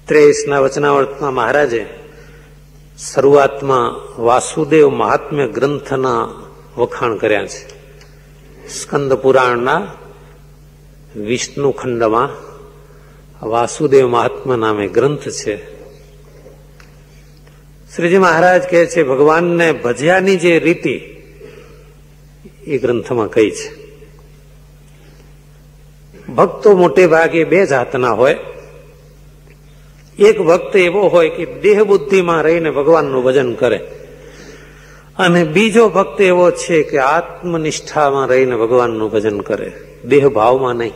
23ના વચનાવર્તમાં મહારાજે શરૂઆતમાં વાસુદેવ મહાત્મ્ય ગ્રંથના વખાણ કર્યા છે. સ્કંદ પુરાણના વિષ્ણુ ખંડમાં વાસુદેવ મહાત્મા નામે ગ્રંથ છે. શ્રીજી મહારાજ કહે છે ભગવાનને ભજ્યાની જે રીતિ એ ગ્રંથમાં કઈ છે. ભક્તો મોટે ભાગે બે જાતના હોય. એક ભક્ત એવો હોય કે દેહ બુદ્ધિમાં રહીને ભગવાનનું ભજન કરે, અને બીજો ભક્ત એવો છે કે આત્મનિષ્ઠામાં રહીને ભગવાનનું ભજન કરે, દેહ ભાવમાં નહીં.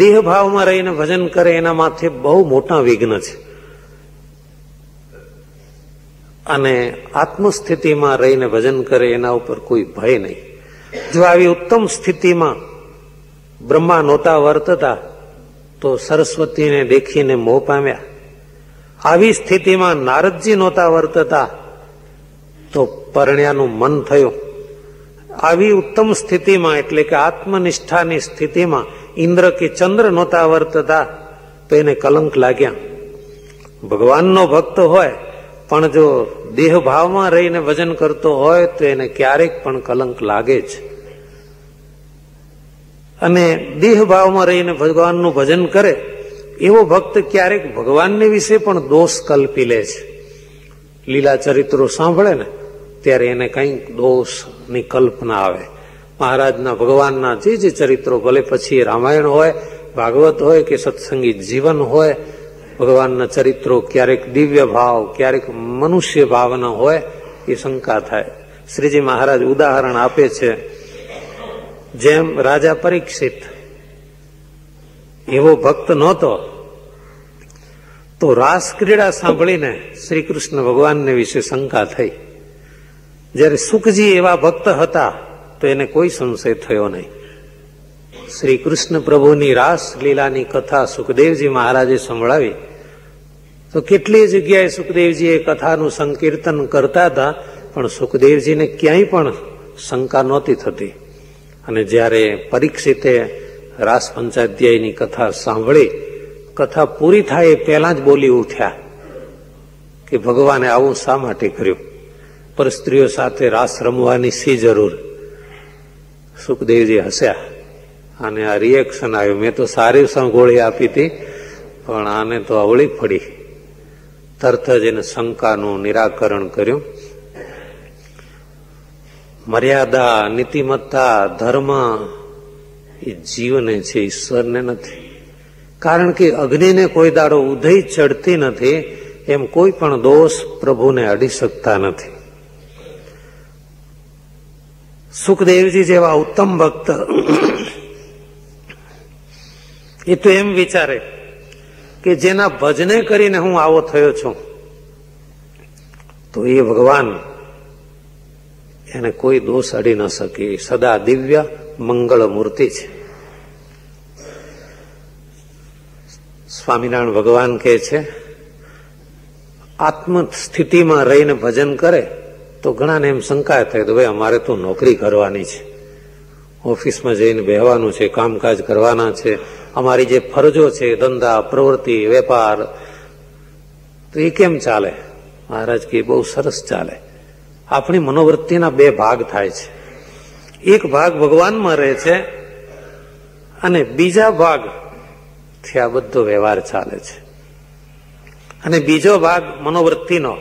દેહ ભાવમાં રહીને ભજન કરે એના માથે બહુ મોટા વિઘ્ન છે, અને આત્મસ્થિતિમાં રહીને ભજન કરે એના ઉપર કોઈ ભય નહીં. જો આવી ઉત્તમ સ્થિતિમાં બ્રહ્મા નહોતા વર્તતા તો સરસ્વતીને દેખીને મોહ પામ્યા. આવી સ્થિતિમાં નારદજી નહોતા વર્તતા તો પરણ્યાનું મન થયું. આવી ઉત્તમ સ્થિતિમાં એટલે કે આત્મનિષ્ઠાની સ્થિતિમાં ઇન્દ્ર કે ચંદ્ર નહોતા વર્તતા તો એને કલંક લાગ્યા. ભગવાનનો ભક્ત હોય પણ જો દેહ ભાવમાં રહીને ભજન કરતો હોય તો એને ક્યારેક પણ કલંક લાગે જ. અને દેહ ભાવમાં રહીને ભગવાનનું ભજન કરે એવો ભક્ત ક્યારેક ભગવાનને વિશે પણ દોષ કલ્પી લે છે. લીલા ચરિત્રો સાંભળે ને ત્યારે એને કંઈક દોષની કલ્પના આવે. મહારાજના ભગવાનના જે ચરિત્રો, ભલે પછી રામાયણ હોય, ભાગવત હોય કે સત્સંગી જીવન હોય, ભગવાનના ચરિત્રો ક્યારેક દિવ્ય ભાવ, ક્યારેક મનુષ્ય ભાવના હોય, એ શંકા થાય. શ્રીજી મહારાજ ઉદાહરણ આપે છે, જેમ રાજા પરીક્ષિત એવો ભક્ત નહોતો તો રાસ ક્રીડા સાંભળીને શ્રી કૃષ્ણ ભગવાનને વિશે શંકા થઈ. જ્યારે સુખજી એવા ભક્ત હતા તો એને કોઈ સંશય થયો નહીં. શ્રી કૃષ્ણ પ્રભુની રાસ લીલાની કથા સુખદેવજી મહારાજે સંભળાવી તો કેટલી જગ્યાએ સુખદેવજી એ કથાનું સંકીર્તન કરતા હતા, પણ સુખદેવજીને ક્યાંય પણ શંકા નહોતી થતી. અને જ્યારે પરીક્ષિતે રાસ પંચાધ્યાયની કથા સાંભળી, કથા પૂરી થાય એ પહેલા જ બોલી ઉઠ્યા કે ભગવાને આવું શા માટે કર્યું? પર સ્ત્રીઓ સાથે રાસ રમવાની શી જરૂર? સુખદેવજી હસ્યા અને આ રિએક્શન આવ્યું. મેં તો સારી ગોળી આપી હતી પણ આને તો અવળી પડી. તરત જ એને શંકાનું નિરાકરણ કર્યું. મર્યાદા, નીતિમત્તા, ધર્મ એ જીવને છે, ઈશ્વરને નથી. કારણ કે અગ્નિને કોઈ દાડો ઉધઈ ચડતી નથી, એમ કોઈ પણ દોષ પ્રભુને અડી શકતા નથી. સુખદેવજી જેવા ઉત્તમ ભક્ત એ તો એમ વિચારે કે જેના ભજને કરીને હું આવો થયો છું તો એ ભગવાન એને કોઈ દોષ અડી ન શકે. સદા દિવ્ય મંગળ મૂર્તિ છે. સ્વામિનારાયણ ભગવાન કહે છે આત્મ સ્થિતિમાં રહીને ભજન કરે તો ઘણાને એમ શંકા થાય તો ભાઈ અમારે તો નોકરી કરવાની છે, ઓફિસમાં જઈને બેહવાનું છે, કામકાજ કરવાના છે, અમારી જે ફરજો છે, ધંધા, પ્રવૃત્તિ, વેપાર, તો એ કેમ ચાલે? મહારાજ કે બહુ સરસ ચાલે. આપણી મનોવૃત્તિના બે ભાગ થાય છે. એક ભાગ ભગવાનમાં રહે છે અને બીજા ભાગથી આ બધો વ્યવહાર ચાલે છે. અને બીજો ભાગ મનોવૃત્તિનો,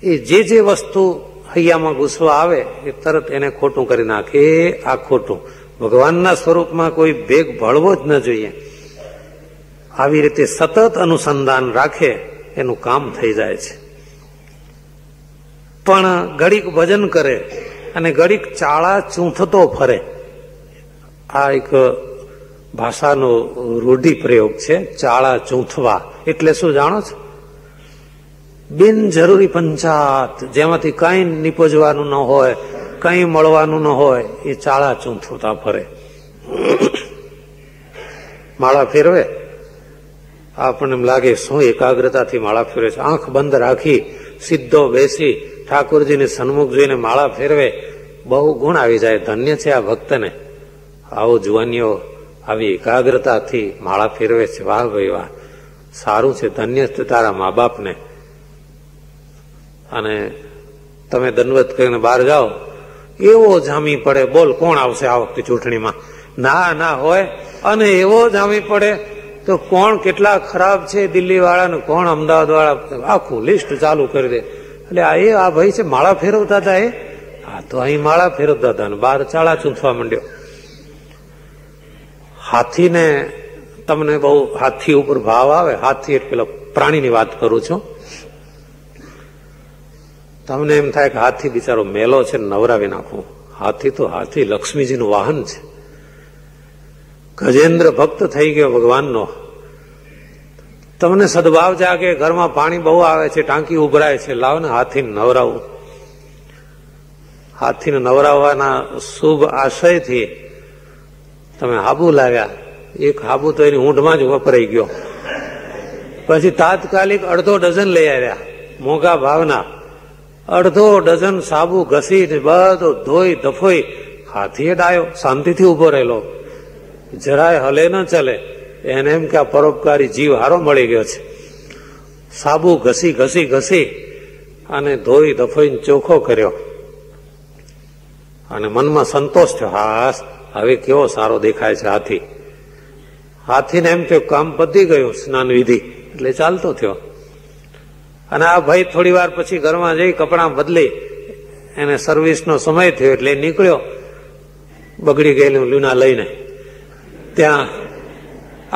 એ જે વસ્તુ હૈયામાં ઘૂસવા આવે એ તરત એને ખોટું કરી નાખે. આ ખોટું. ભગવાનના સ્વરૂપમાં કોઈ ભેગ ભળવો જ ન જોઈએ. આવી રીતે સતત અનુસંધાન રાખે એનું કામ થઈ જાય છે. પણ ઘડીક ભજન કરે અને ઘડીક ચાળા ચૂંથતો ફરે. આ એક ભાષાનો રૂઢિપ્રયોગ છે, ચાળા ચૂંથવા. એટલે શું જાણો છો? બિનજરૂરી પંચાત, જેમાંથી કઈ નીપજવાનું ન હોય, કઈ મળવાનું ન હોય, એ ચાળા ચૂંથતા ફરે. માળા ફેરવે, આપણને એમ લાગે શું એકાગ્રતાથી માળા ફેરવે છે. આંખ બંધ રાખી સીધો બેસી ઠાકોરજીને સન્મુખ જોઈને માળા ફેરવે, બહુ ગુણ આવી જાય. ધન્ય છે આ ભક્તને. આવો જુવાનીઓ આવી એકાગ્રતાથી માળા ફેરવે છે. વાહ ભાઈ વાહ, સારું છે, ધન્ય છે તારા મા બાપને. અને તમે દંડવત કરીને બહાર જાઓ, એવો જામી પડે, બોલ કોણ આવશે આ વખતે ચૂંટણીમાં? ના હોય. અને એવો જામી પડે તો કોણ કેટલા ખરાબ છે દિલ્હી વાળા ને કોણ અમદાવાદ વાળા, આખું લિસ્ટ ચાલુ કરી દે. એટલે આ ભાઈ છે માળા ફેરવતા હતા, હા તો અહીં માળા ફેરવતા હતા ને બહાર ચાળા ચૂંથવા માંડ્યો. હાથીને તમને બહુ હાથી ઉપર ભાવ આવે, હાથી એટલે પેલા પ્રાણીની વાત કરું છું. તમને એમ થાય કે હાથી બિચારો મેલો છે, નવરાવી નાખું. હાથી લક્ષ્મીજીનું વાહન છે. ગજેન્દ્ર ભક્ત થઈ ગયો ભગવાનનો. તમને સદભાવ જાગે, ઘરમાં પાણી બહુ આવે છે, ટાંકી ઉભરાય છે, લાવો ને હાથીને નવરાવું. હાથીને નવરાવવાના શુભ આશયથી તમે હાબુ લાવ્યા. એક હાબુ તો એની ઊંઢમાં જ વપરાઈ ગયો. પછી તાત્કાલિક અડધો ડઝન લઈ આવ્યા, મોંઘા ભાવના. અડધો ડઝન સાબુ ઘસીને બધો ધોઈ ધફોઈ. હાથીએ ડાયો શાંતિથી ઉભો રહેલો, જરાય હલે ન ચલે. એને એમ કે આ પરોપકારી જીવ હારો મળી ગયો છે. સાબુ ઘસી અને ધોઈ ધફોઈને ચોખ્ખો કર્યો. અને મનમાં સંતોષ થયો, હા હવે કેવો સારો દેખાય છે હાથીને એમ થયું કામ પતી ગયું, સ્નાન વિધિ એટલે ચાલતો થયો. અને આ ભાઈ થોડી વાર પછી ઘરમાં જઈ કપડાં બદલી, એને સર્વિસનો સમય થયો એટલે નીકળ્યો બગડી ગયેલું લૂના લઈને. ત્યાં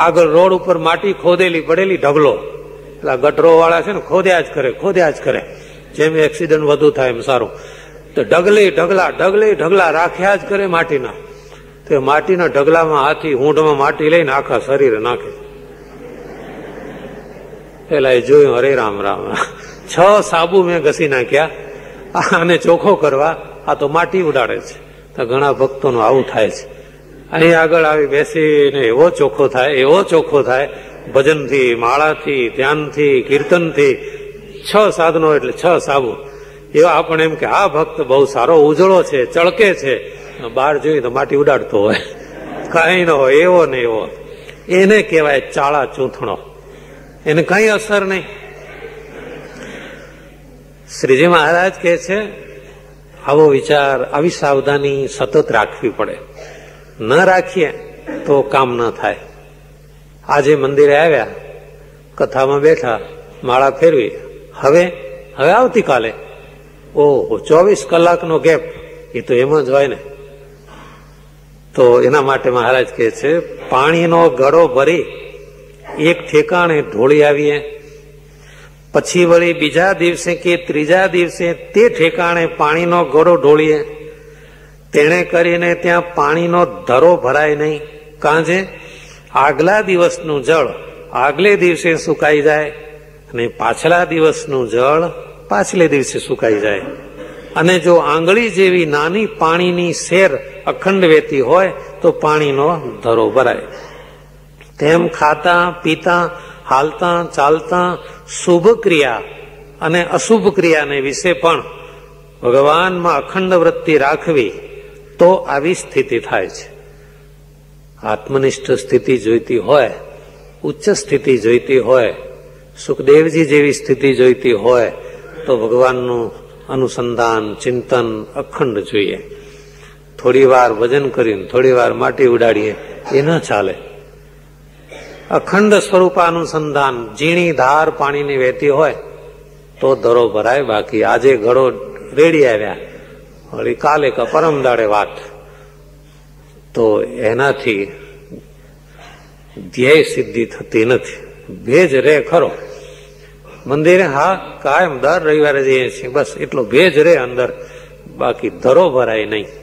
આગળ રોડ ઉપર માટી ખોદેલી પડેલી ઢગલો, પેલા ગટરો વાળા છે ને ખોદ્યા જ કરે, જેમ એક્સિડન્ટ વધુ થાય એમ સારું. તો ઢગલા રાખ્યા જ કરે માટીના. તો માટીના ઢગલામાં હાથી ઊંઢમાં માટી લઈને આખા શરીરે નાખે. પેલા એ જોયું, અરે રામ 6 સાબુ મેં ઘસી નાખ્યા આને ચોખ્ખો કરવા, આ તો માટી ઉડાડે છે. તો ઘણા ભક્તોનું આવું થાય છે. અહીં આગળ આવી બેસીને એવો ચોખ્ખો થાય ભજનથી, માળાથી, ધ્યાનથી, કીર્તનથી. 6 સાધનો એટલે 6 સાબુ. એવા આપણે એમ કે આ ભક્ત બહુ સારો ઉજળો છે, ચળકે છે. બહાર જોઈએ તો માટી ઉડાડતો હોય, કઈ ન હોય, એવો ને એવો. એને કહેવાય ચાળા ચૂંથણો, એને કઈ અસર નહીં. શ્રીજી મહારાજ કહે છે આવો વિચાર, આવી સાવધાની સતત રાખવી પડે. ન રાખીએ તો કામ ન થાય. આજે મંદિરે આવ્યા, કથામાં બેઠા, માળા ફેરવી, હવે આવતીકાલે ઓહો 24 કલાકનો ગેપ, એ તો એમ જ હોય ને. તો એના માટે મહારાજ કહે છે પાણીનો ગળો ભરી એક ઠેકાણે ઢોળી આવીએ, પછી વળી બીજા દિવસે કે ત્રીજા દિવસે તે ઠેકાણે પાણીનો ગળો ઢોળીએ. તેણે કરીને ત્યાં પાણીનો ધરો ભરાય નહીં, કાંજે આગલા દિવસનું જળ આગલે દિવસે સુકાઈ જાય અને પાછલા દિવસનું જળ પાછલે દિવસે સુકાઈ જાય. અને જો આંગળી જેવી નાની પાણીની શેર અખંડ વહેતી હોય તો પાણીનો ધરો ભરાય. તેમ ખાતા પીતા, હાલતા ચાલતા, શુભ ક્રિયા અને અશુભ ક્રિયાને વિશે પણ ભગવાનમાં અખંડ વૃત્તિ રાખવી, તો આવી સ્થિતિ થાય છે. આત્મનિષ્ઠ સ્થિતિ જોઈતી હોય, ઉચ્ચ સ્થિતિ જોઈતી હોય, સુખદેવજી જેવી સ્થિતિ જોઈતી હોય તો ભગવાનનું અનુસંધાન, ચિંતન અખંડ જોઈએ. થોડી વાર ભજન કરીને થોડી વાર માટી ઉડાડીએ એ ન ચાલે. અખંડ સ્વરૂપાનુસંધાન, ઝીણી ધાર પાણીની વહેતી હોય તો ધરો ભરાય. બાકી આજે ઘડો રેડી આવ્યા, વળી કાલે કે પરમ દાડે વાત, તો એનાથી ધ્યેય સિદ્ધિ થતી નથી. ભેજ રે ખરો મંદિરે, હા કાયમ દર રવિવારે જઈએ છીએ, બસ એટલો ભેજ રે અંદર, બાકી ધરો ભરાય નહીં.